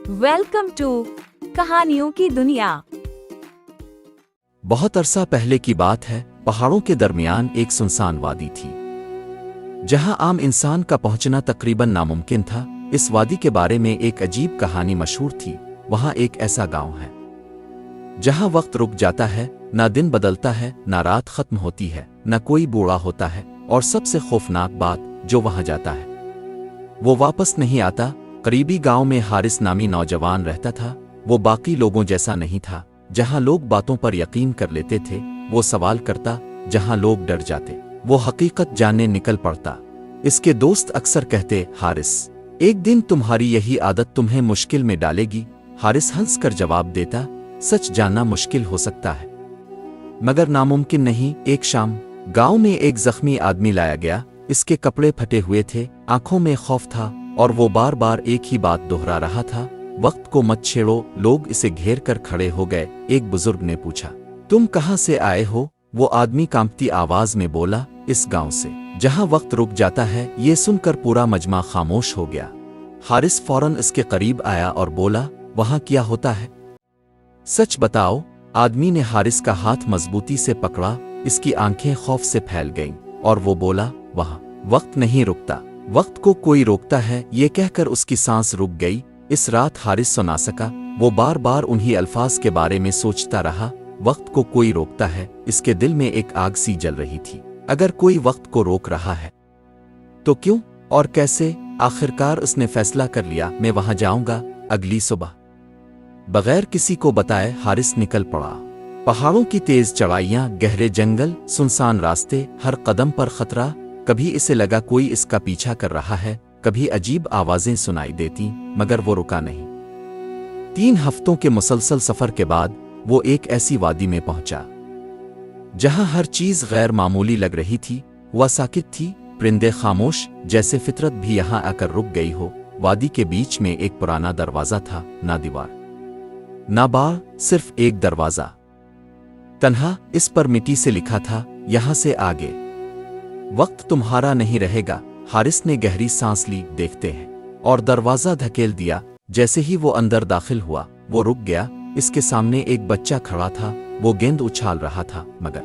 Welcome to कहानियों की दुनिया। बहुत अरसा पहले की बात है। पहाड़ों के दरमियान एक सुनसान वादी थी जहां आम इंसान का पहुंचना तकरीबन नामुमकिन था। इस वादी के बारे में एक अजीब कहानी मशहूर थी। वहां एक ऐसा गांव है जहां वक्त रुक जाता है, ना दिन बदलता है, ना रात खत्म होती है, ना कोई बूढ़ा होता है, और सबसे खौफनाक बात, जो वहां जाता है वो वापस नहीं आता। करीबी गांव में हारिस नामी नौजवान रहता था। वो बाकी लोगों जैसा नहीं था। जहां लोग बातों पर यकीन कर लेते थे, वो सवाल करता। जहां लोग डर जाते, वो हकीकत जानने निकल पड़ता। इसके दोस्त अक्सर कहते, हारिस, एक दिन तुम्हारी यही आदत तुम्हें मुश्किल में डालेगी। हारिस हंसकर जवाब देता, सच जानना मुश्किल हो सकता है, मगर नामुमकिन नहीं। एक शाम गांव में एक जख्मी आदमी लाया गया। इसके कपड़े फटे हुए थे, आंखों में खौफ था, और वो बार बार एक ही बात दोहरा रहा था, वक्त को मत छेड़ो। लोग इसे घेर कर खड़े हो गए। एक बुजुर्ग ने पूछा, तुम कहाँ से आए हो? वो आदमी कांपती आवाज में बोला, इस गांव से, जहां वक्त रुक जाता है। ये सुनकर पूरा मजमा खामोश हो गया। हारिस फौरन इसके करीब आया और बोला, वहां क्या होता है? सच बताओ। आदमी ने हारिस का हाथ मजबूती से पकड़ा। इसकी आंखें खौफ से फैल गईं, और वो बोला, वहां वक्त नहीं रुकता, वक्त को कोई रोकता है। ये कहकर उसकी सांस रुक गई। इस रात हारिस सो ना सका। वो बार बार उन्हीं अल्फाज के बारे में सोचता रहा, वक्त को कोई रोकता है। इसके दिल में एक आग सी जल रही थी। अगर कोई वक्त को रोक रहा है तो क्यों और कैसे? आखिरकार उसने फैसला कर लिया, मैं वहां जाऊंगा। अगली सुबह बगैर किसी को बताए हारिस निकल पड़ा। पहाड़ों की तेज चढ़ाइयां, गहरे जंगल, सुनसान रास्ते, हर कदम पर खतरा। कभी इसे लगा कोई इसका पीछा कर रहा है, कभी अजीब आवाजें सुनाई देती, मगर वो रुका नहीं। 3 हफ्तों के मुसलसल सफर के बाद वो एक ऐसी वादी में पहुंचा जहां हर चीज गैर मामूली लग रही थी। वह साकित थी, परिंदे खामोश, जैसे फितरत भी यहां आकर रुक गई हो। वादी के बीच में एक पुराना दरवाजा था, ना दीवार ना बार, सिर्फ एक दरवाजा, तन्हा। इस पर मिट्टी से लिखा था, यहां से आगे वक्त तुम्हारा नहीं रहेगा। हारिस ने गहरी सांस ली, देखते हैं, और दरवाजा धकेल दिया। जैसे ही वो अंदर दाखिल हुआ, वो रुक गया। इसके सामने एक बच्चा खड़ा था। वो गेंद उछाल रहा था, मगर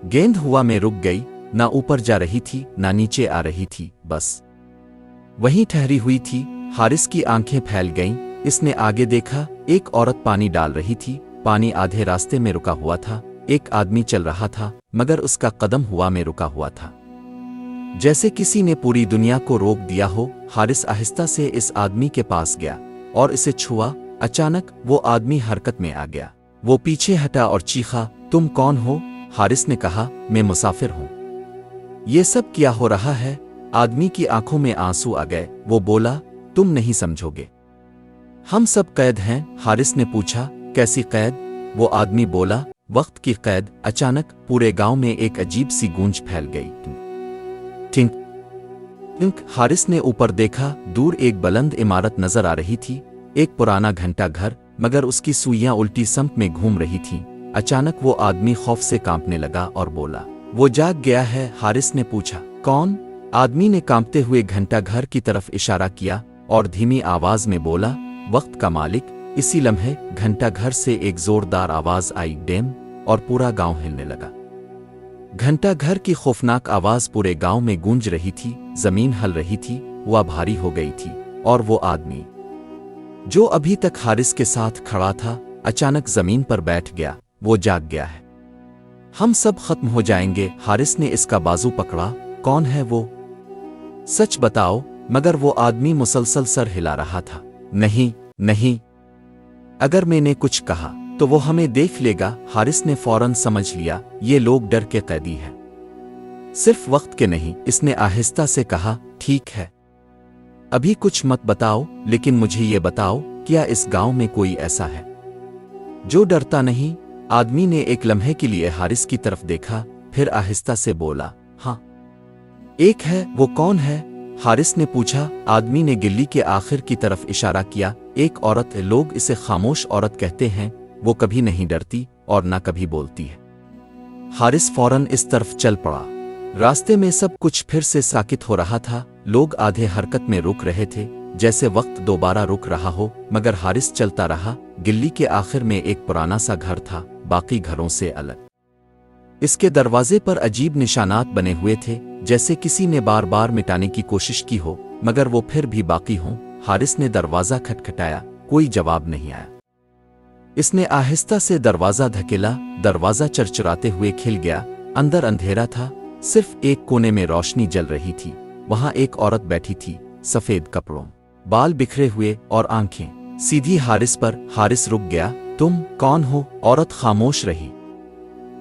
गेंद हवा में रुक गई, ना ऊपर जा रही थी, ना नीचे आ रही थी, बस वहीं ठहरी हुई थी। हारिस की आंखें फैल गईं। इसने आगे देखा, एक औरत पानी डाल रही थी। पानी आधे रास्ते में रुका हुआ था। एक आदमी चल रहा था, मगर उसका कदम हवा में रुका हुआ था, जैसे किसी ने पूरी दुनिया को रोक दिया हो। हारिस आहिस्ता से इस आदमी के पास गया और इसे छुआ। अचानक वो आदमी हरकत में आ गया। वो पीछे हटा और चीखा, तुम कौन हो? हारिस ने कहा, मैं मुसाफिर हूं। ये सब क्या हो रहा है? आदमी की आंखों में आंसू आ गए। वो बोला, तुम नहीं समझोगे, हम सब कैद हैं। हारिस ने पूछा, कैसी कैद? वो आदमी बोला, वक्त की कैद। अचानक पूरे गांव में एक अजीब सी गूंज फैल गई। Tank tank. हारिस ने ऊपर देखा। दूर एक बुलंद इमारत नजर आ रही थी, एक पुराना घंटा घर, मगर उसकी सुइयां उल्टी समत में घूम रही थीं। अचानक वो आदमी खौफ से कांपने लगा और बोला, वो जाग गया है। हारिस ने पूछा, कौन? आदमी ने कांपते हुए घंटा घर की तरफ इशारा किया और धीमी आवाज में बोला, वक्त का मालिक। इसी लम्हे घंटा घर से एक जोरदार आवाज आई, डेम, और पूरा गांव हिलने लगा। घंटा घर की खौफनाक आवाज पूरे गांव में गूंज रही थी। जमीन हल रही थी, वह भारी हो गई थी, और वो आदमी जो अभी तक हारिस के साथ खड़ा था, अचानक जमीन पर बैठ गया। वो जाग गया है, हम सब खत्म हो जाएंगे। हारिस ने इसका बाजू पकड़ा, कौन है वो? सच बताओ। मगर वो आदमी मुसलसल सर हिला रहा था, नहीं नहीं, अगर मैंने कुछ कहा तो वो हमें देख लेगा। हारिस ने फौरन समझ लिया, ये लोग डर के कैदी हैं, सिर्फ वक्त के नहीं। इसने आहिस्ता से कहा, ठीक है, अभी कुछ मत बताओ, लेकिन मुझे ये बताओ, क्या इस गांव में कोई ऐसा है जो डरता नहीं? आदमी ने एक लम्हे के लिए हारिस की तरफ देखा, फिर आहिस्ता से बोला, हाँ, एक है। वो कौन है? हारिस ने पूछा। आदमी ने गिल्ली के आखिर की तरफ इशारा किया, एक औरत। लोग इसे खामोश औरत कहते हैं। वो कभी नहीं डरती और ना कभी बोलती है। हारिस फौरन इस तरफ चल पड़ा। रास्ते में सब कुछ फिर से साकित हो रहा था। लोग आधे हरकत में रुक रहे थे, जैसे वक्त दोबारा रुक रहा हो, मगर हारिस चलता रहा। गिल्ली के आखिर में एक पुराना सा घर था, बाकी घरों से अलग। इसके दरवाजे पर अजीब निशानात बने हुए थे, जैसे किसी ने बार बार मिटाने की कोशिश की हो, मगर वो फिर भी बाकी हों। हारिस ने दरवाजा खटखटाया, कोई जवाब नहीं आया। इसने आहिस्ता से दरवाजा धकेला, दरवाजा चरचराते हुए खिल गया। अंदर अंधेरा था, सिर्फ एक कोने में रोशनी जल रही थी। वहां एक औरत बैठी थी, सफेद कपड़ों, बाल बिखरे हुए और आंखें सीधी हारिस पर। हारिस रुक गया। तुम कौन हो? औरत खामोश रही,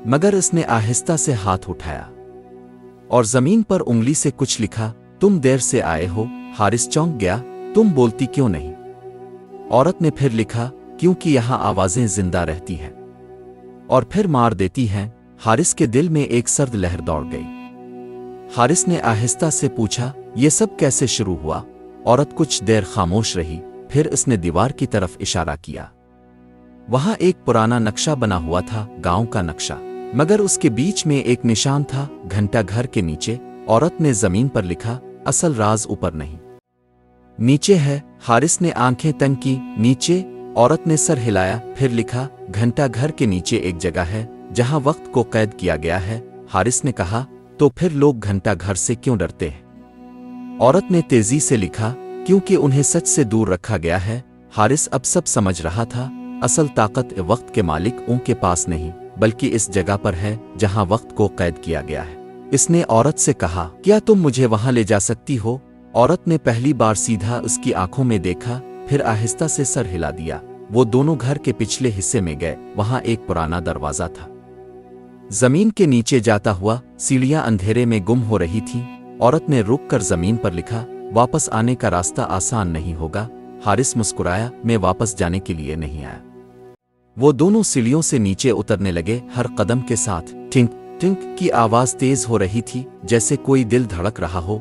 मगर इसने आहिस्ता से हाथ उठाया और जमीन पर उंगली से कुछ लिखा। तुम देर से आए हो। हारिस चौंक गया। तुम बोलती क्यों नहीं? औरत ने फिर लिखा, क्योंकि यहां आवाजें जिंदा रहती हैं और फिर मार देती हैं। हारिस के दिल में एक सर्द लहर दौड़ गई। हारिस ने आहिस्ता से पूछा, ये सब कैसे शुरू हुआ? औरत कुछ देर खामोश रही, फिर उसने दीवार की तरफ इशारा किया। वहां एक पुराना नक्शा बना हुआ था, गांव का नक्शा, मगर उसके बीच में एक निशान था, घंटा घर के नीचे। औरत ने जमीन पर लिखा, असल राज ऊपर नहीं, नीचे है। हारिस ने आंखें तंग की। नीचे? औरत ने सर हिलाया, फिर लिखा, घंटा घर के नीचे एक जगह है जहां वक्त को कैद किया गया है। हारिस ने कहा, तो फिर लोग घंटा घर से क्यों डरते हैं? औरत ने तेजी से लिखा, क्योंकि उन्हें सच से दूर रखा गया है। हारिस अब सब समझ रहा था। असल ताकत वक्त के मालिक उनके पास नहीं, बल्कि इस जगह पर है जहां वक्त को कैद किया गया है। इसने औरत से कहा, क्या तुम मुझे वहां ले जा सकती हो? औरत ने पहली बार सीधा उसकी आंखों में देखा, फिर आहिस्ता से सर हिला दिया। वो दोनों घर के पिछले हिस्से में गए। वहां एक पुराना दरवाजा था, जमीन के नीचे जाता हुआ। सीढ़ियां अंधेरे में गुम हो रही थीं। औरत ने रुक कर जमीन पर लिखा, वापस आने का रास्ता आसान नहीं होगा। हारिस मुस्कुराया, मैं वापस जाने के लिए नहीं आया। वो दोनों सीढ़ियों से नीचे उतरने लगे। हर कदम के साथ टिंक टिंक की आवाज तेज हो रही थी, जैसे कोई दिल धड़क रहा हो,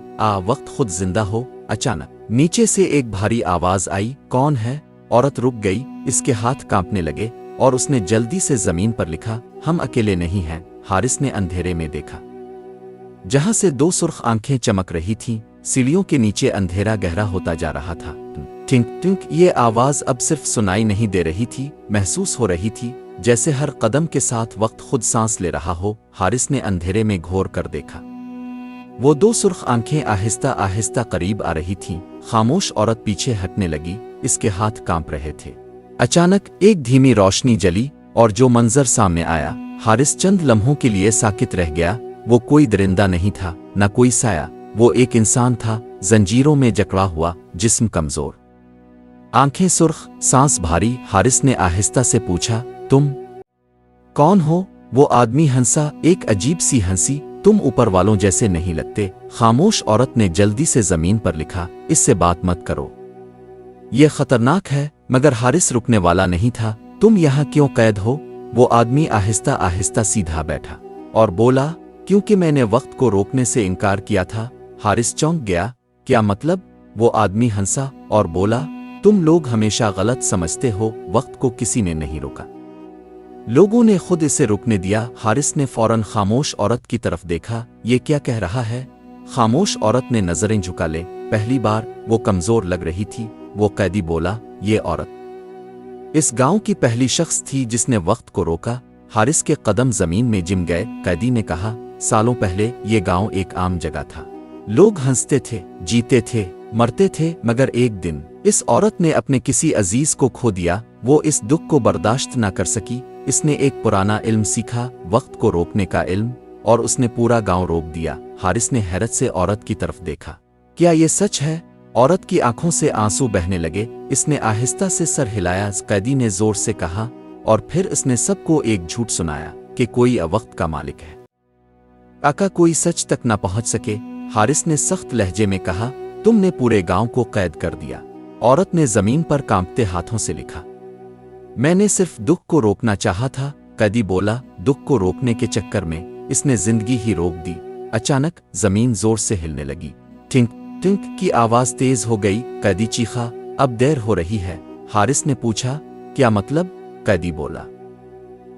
वक्त खुद जिंदा हो। अचानक नीचे से एक भारी आवाज आई, कौन है? औरत रुक गई, इसके हाथ कांपने लगे और उसने जल्दी से जमीन पर लिखा, हम अकेले नहीं हैं। हारिस ने अंधेरे में देखा, जहां से दो सुर्ख आंखें चमक रही थीं। सीढ़ियों के नीचे अंधेरा गहरा होता जा रहा था। टिंक टिंक ये आवाज अब सिर्फ सुनाई नहीं दे रही थी, महसूस हो रही थी, जैसे हर कदम के साथ वक्त खुद सांस ले रहा हो। हारिस ने अंधेरे में घोर कर देखा। वो दो सुर्ख आंखें आहिस्ता आहिस्ता करीब आ रही थीं। खामोश औरत पीछे हटने लगी, इसके हाथ कांप रहे थे। अचानक एक धीमी रोशनी जली और जो मंजर सामने आया, हारिस चंद लम्हों के लिए साकित रह गया। वो कोई दरिंदा नहीं था, न कोई साया। वो एक इंसान था, जंजीरों में जकड़ा हुआ, जिस्म कमजोर, आंखें सुर्ख, सांस भारी। हारिस ने आहिस्ता से पूछा, तुम कौन हो? वो आदमी हंसा, एक अजीब सी हंसी, तुम ऊपर वालों जैसे नहीं लगते। खामोश औरत ने जल्दी से जमीन पर लिखा, इससे बात मत करो, ये खतरनाक है। मगर हारिस रुकने वाला नहीं था। तुम यहाँ क्यों कैद हो? वो आदमी आहिस्ता आहिस्ता सीधा बैठा और बोला, क्योंकि मैंने वक्त को रोकने से इनकार किया था। हारिस चौंक गया, क्या मतलब? वो आदमी हंसा और बोला, तुम लोग हमेशा गलत समझते हो, वक्त को किसी ने नहीं रोका, लोगों ने खुद इसे रुकने दिया। हारिस ने फौरन खामोश औरत की तरफ देखा, ये क्या कह रहा है? खामोश औरत ने नजरें झुका ले। पहली बार वो कमजोर लग रही थी। वो कैदी बोला, ये औरत इस गांव की पहली शख्स थी जिसने वक्त को रोका। हारिस के कदम जमीन में जिम गए। कैदी ने कहा, सालों पहले ये गांव एक आम जगह था, लोग हंसते थे, जीते थे, मरते थे, मगर एक दिन इस औरत ने अपने किसी अजीज को खो दिया। वो इस दुख को बर्दाश्त न कर सकी। इसने एक पुराना इल्म सीखा, वक्त को रोकने का इल्म, और उसने पूरा गांव रोक दिया। हारिस ने हैरत से औरत की तरफ देखा, क्या ये सच है? औरत की आंखों से आंसू बहने लगे। इसने आहिस्ता से सर हिलाया। कैदी ने जोर से कहा, और फिर इसने सबको एक झूठ सुनाया कि कोई वक्त का मालिक है, आका कोई सच तक न पहुंच सके। हारिस ने सख्त लहजे में कहा, तुमने पूरे गांव को कैद कर दिया। औरत ने जमीन पर कांपते हाथों से लिखा, मैंने सिर्फ दुख को रोकना चाहा था। कैदी बोला, दुख को रोकने के चक्कर में इसने जिंदगी ही रोक दी। अचानक जमीन जोर से हिलने लगी। टिंक टिंक की आवाज तेज हो गई। कैदी चीखा, अब देर हो रही है। हारिस ने पूछा, क्या मतलब? कैदी बोला,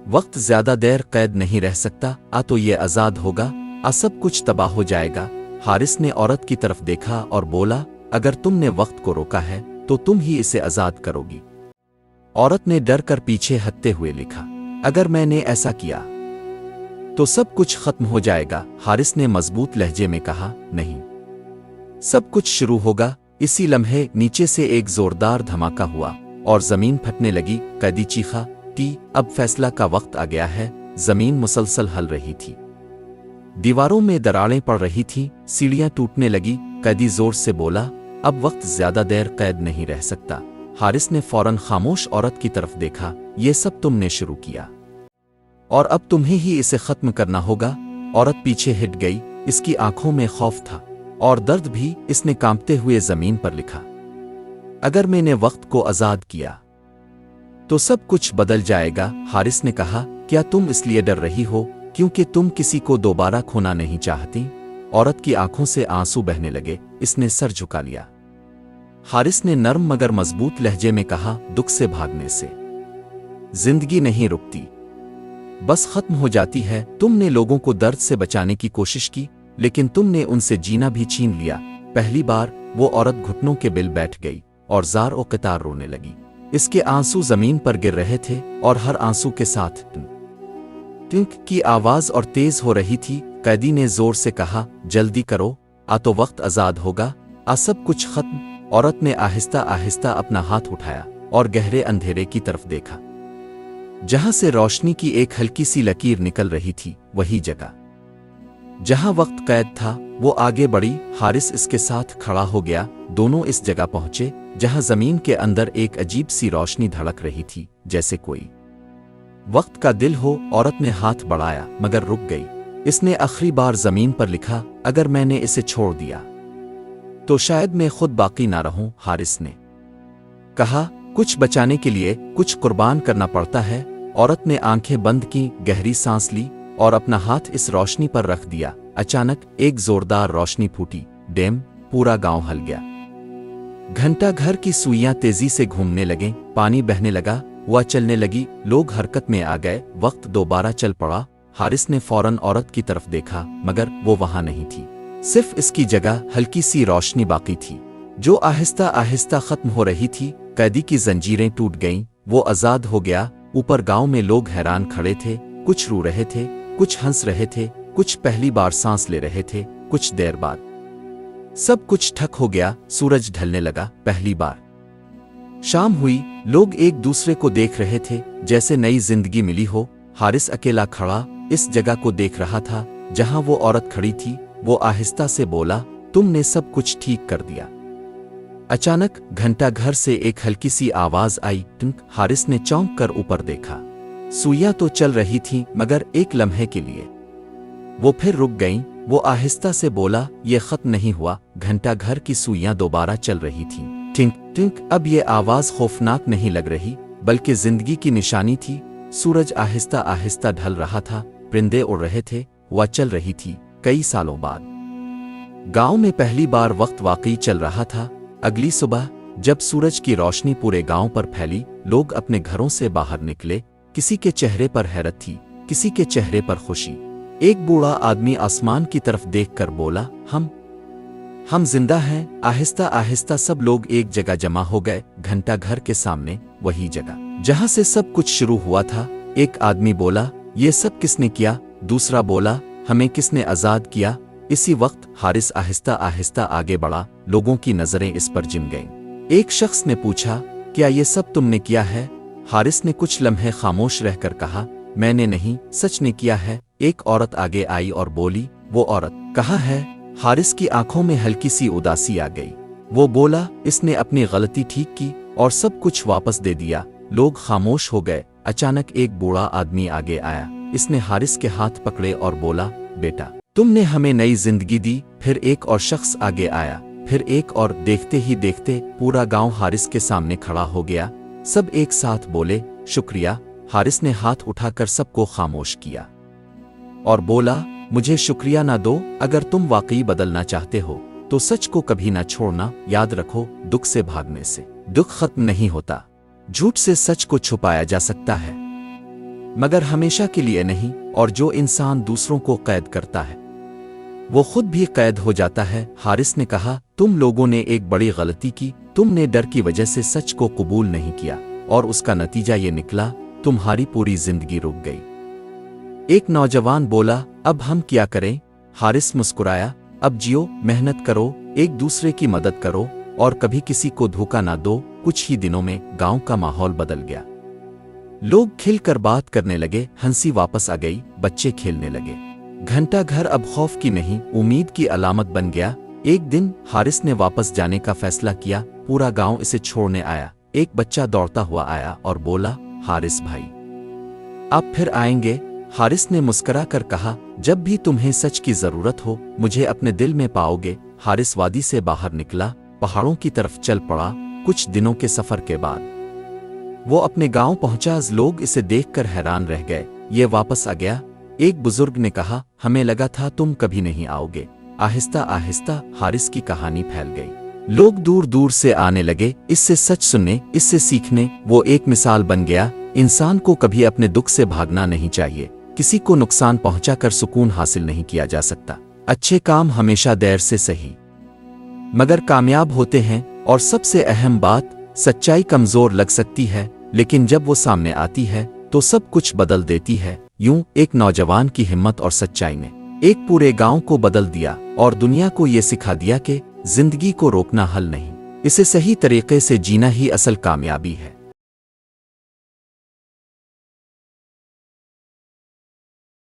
वक्त ज्यादा देर कैद नहीं रह सकता, तो ये आजाद होगा, सब कुछ तबाह हो जाएगा। हारिस ने औरत की तरफ देखा और बोला, अगर तुमने वक्त को रोका है तो तुम ही इसे आजाद करोगी। औरत ने डर कर पीछे हटते हुए लिखा, अगर मैंने ऐसा किया तो सब कुछ खत्म हो जाएगा। हारिस ने मजबूत लहजे में कहा, नहीं, सब कुछ शुरू होगा। इसी लम्हे नीचे से एक जोरदार धमाका हुआ और जमीन फटने लगी। कैदी चीखा, अब फैसला का वक्त आ गया है। जमीन मुसलसल हल रही थी, दीवारों में दरारें पड़ रही थीं, सीढ़ियां टूटने लगी। कैदी जोर से बोला, अब वक्त ज्यादा देर कैद नहीं रह सकता। हारिस ने फौरन खामोश औरत की तरफ देखा, ये सब तुमने शुरू किया और अब तुम्हें ही इसे खत्म करना होगा। औरत पीछे हिट गई, इसकी आंखों में खौफ था और दर्द भी। इसने कांपते हुए जमीन पर लिखा, अगर मैंने वक्त को आजाद किया तो सब कुछ बदल जाएगा। हारिस ने कहा, क्या तुम इसलिए डर रही हो क्योंकि तुम किसी को दोबारा खोना नहीं चाहती? औरत की आंखों से आंसू बहने लगे। इसने सर झुका लिया। हारिस ने नर्म मगर मजबूत लहजे में कहा, दुख से भागने से जिंदगी नहीं रुकती, बस खत्म हो जाती है। तुमने लोगों को दर्द से बचाने की कोशिश की, लेकिन तुमने उनसे जीना भी छीन लिया। पहली बार वो औरत घुटनों के बिल बैठ गई और जार और कतार रोने लगी। इसके आंसू जमीन पर गिर रहे थे और हर आंसू के साथ टिंक की आवाज और तेज हो रही थी। कैदी ने जोर से कहा, जल्दी करो, आ तो वक्त आजाद होगा, आ सब कुछ खत्म। औरत ने आहिस्ता आहिस्ता अपना हाथ उठाया और गहरे अंधेरे की तरफ देखा, जहां से रोशनी की एक हल्की सी लकीर निकल रही थी। वही जगह जहां वक्त कैद था, वो आगे बढ़ी। हारिस इसके साथ खड़ा हो गया। दोनों इस जगह पहुंचे जहां जमीन के अंदर एक अजीब सी रोशनी धड़क रही थी, जैसे कोई वक्त का दिल हो। औरत ने हाथ बढ़ाया मगर रुक गई। इसने आखिरी बार जमीन पर लिखा, अगर मैंने इसे छोड़ दिया तो शायद मैं खुद बाकी ना रहूं। हारिस ने कहा, कुछ बचाने के लिए कुछ कुर्बान करना पड़ता है। औरत ने आंखें बंद की, गहरी सांस ली और अपना हाथ इस रोशनी पर रख दिया। अचानक एक जोरदार रोशनी फूटी। डेम, पूरा गांव हल गया। घंटा घर की सुइयां तेजी से घूमने लगें, पानी बहने लगा, हवा चलने लगी, लोग हरकत में आ गए। वक्त दोबारा चल पड़ा। हारिस ने फौरन औरत की तरफ देखा, मगर वो वहां नहीं थी। सिर्फ इसकी जगह हल्की सी रोशनी बाकी थी, जो आहिस्ता आहिस्ता खत्म हो रही थी। कैदी की जंजीरें टूट गईं, वो आजाद हो गया। ऊपर गांव में लोग हैरान खड़े थे, कुछ रो रहे थे, कुछ हंस रहे थे, कुछ पहली बार सांस ले रहे थे। कुछ देर बाद सब कुछ ठक हो गया। सूरज ढलने लगा। पहली बार शाम हुई। लोग एक दूसरे को देख रहे थे जैसे नई जिंदगी मिली हो। हारिस अकेला खड़ा इस जगह को देख रहा था जहां वो औरत खड़ी थी। वो आहिस्ता से बोला, तुमने सब कुछ ठीक कर दिया। अचानक घंटा घर से एक हल्की सी आवाज आई, टिंक। हारिस ने चौंक कर ऊपर देखा। सुइयां तो चल रही थीं, मगर एक लम्हे के लिए वो फिर रुक गईं। वो आहिस्ता से बोला, ये खत्म नहीं हुआ। घंटा घर की सुइयां दोबारा चल रही थीं। Tank tank. अब ये आवाज खौफनाक नहीं लग रही, बल्कि जिंदगी की निशानी थी। सूरज आहिस्ता आहिस्ता ढल रहा था, परिंदे उड़ रहे थे, हवा चल रही थी। कई सालों बाद गांव में पहली बार वक्त वाकई चल रहा था। अगली सुबह जब सूरज की रोशनी पूरे गांव पर फैली, लोग अपने घरों से बाहर निकले। किसी के चेहरे पर हैरत थी, किसी के चेहरे पर खुशी। एक बूढ़ा आदमी आसमान की तरफ देखकर बोला, हम जिंदा हैं। आहिस्ता आहिस्ता सब लोग एक जगह जमा हो गए। घंटा घर के सामने, वही जगह जहां से सब कुछ शुरू हुआ था। एक आदमी बोला, ये सब किसने किया? दूसरा बोला, हमें किसने आजाद किया? इसी वक्त हारिस आहिस्ता आहिस्ता आगे बढ़ा। लोगों की नजरें इस पर जिम गईं। एक शख्स ने पूछा, क्या ये सब तुमने किया है? हारिस ने कुछ लम्हे खामोश रहकर कहा, मैंने नहीं, सच ने किया है। एक औरत आगे आई और बोली, वो औरत कहाँ है? हारिस की आंखों में हल्की सी उदासी आ गई। वो बोला, इसने अपनी गलती ठीक की और सब कुछ वापस दे दिया। लोग खामोश हो गए। अचानक एक बूढ़ा आदमी आगे आया। इसने हारिस के हाथ पकड़े और बोला, बेटा, तुमने हमें नई जिंदगी दी। फिर एक और शख्स आगे आया, फिर एक और। देखते ही देखते पूरा गांव हारिस के सामने खड़ा हो गया। सब एक साथ बोले, शुक्रिया। हारिस ने हाथ उठाकर सबको खामोश किया और बोला, मुझे शुक्रिया ना दो। अगर तुम वाकई बदलना चाहते हो तो सच को कभी ना छोड़ना। याद रखो, दुख से भागने से दुख खत्म नहीं होता। झूठ से सच को छुपाया जा सकता है, मगर हमेशा के लिए नहीं। और जो इंसान दूसरों को कैद करता है وہ خود بھی قید ہو جاتا ہے۔ حارث نے کہا، تم لوگوں نے ایک بڑی غلطی کی، تم نے ڈر کی وجہ سے سچ کو قبول نہیں کیا، اور اس کا نتیجہ یہ نکلا تمہاری پوری زندگی رک گئی۔ ایک نوجوان بولا، اب ہم کیا کریں؟ حارث مسکرایا، اب جیو، محنت کرو، ایک دوسرے کی مدد کرو، اور کبھی کسی کو دھوکہ نہ دو۔ کچھ ہی دنوں میں گاؤں کا ماحول بدل گیا۔ لوگ کھل کر بات کرنے لگے، ہنسی واپس آ گئی، بچے کھیلنے لگے۔ گھنٹہ گھر اب خوف کی نہیں، امید کی علامت بن گیا۔ ایک دن حارث نے واپس جانے کا فیصلہ کیا، پورا گاؤں اسے چھوڑنے آیا۔ ایک بچہ دوڑتا ہوا آیا اور بولا، حارث بھائی، آپ پھر آئیں گے؟ حارث نے مسکرا کر کہا، جب بھی تمہیں سچ کی ضرورت ہو مجھے اپنے دل میں پاؤ گے۔ حارث وادی سے باہر نکلا، پہاڑوں کی طرف چل پڑا۔ کچھ دنوں کے سفر کے بعد وہ اپنے گاؤں پہنچا۔ لوگ اسے دیکھ کر حیران رہ گئے۔ یہ واپس آ گیا۔ ایک بزرگ نے کہا، ہمیں لگا تھا تم کبھی نہیں آؤ گے۔ آہستہ آہستہ حارث کی کہانی پھیل گئی۔ لوگ دور دور سے آنے لگے، اس سے سچ سننے، اس سے سیکھنے۔ وہ ایک مثال بن گیا، انسان کو کبھی اپنے دکھ سے بھاگنا نہیں چاہیے۔ کسی کو نقصان پہنچا کر سکون حاصل نہیں کیا جا سکتا۔ اچھے کام ہمیشہ دیر سے صحیح مگر کامیاب ہوتے ہیں۔ اور سب سے اہم بات، سچائی کمزور لگ سکتی ہے لیکن جب وہ سامنے آتی ہے تو سب کچھ بدل دیتی ہے۔ یوں ایک نوجوان کی ہمت اور سچائی نے ایک پورے گاؤں کو بدل دیا اور دنیا کو یہ سکھا دیا کہ زندگی کو روکنا حل نہیں، اسے صحیح طریقے سے جینا ہی اصل کامیابی ہے۔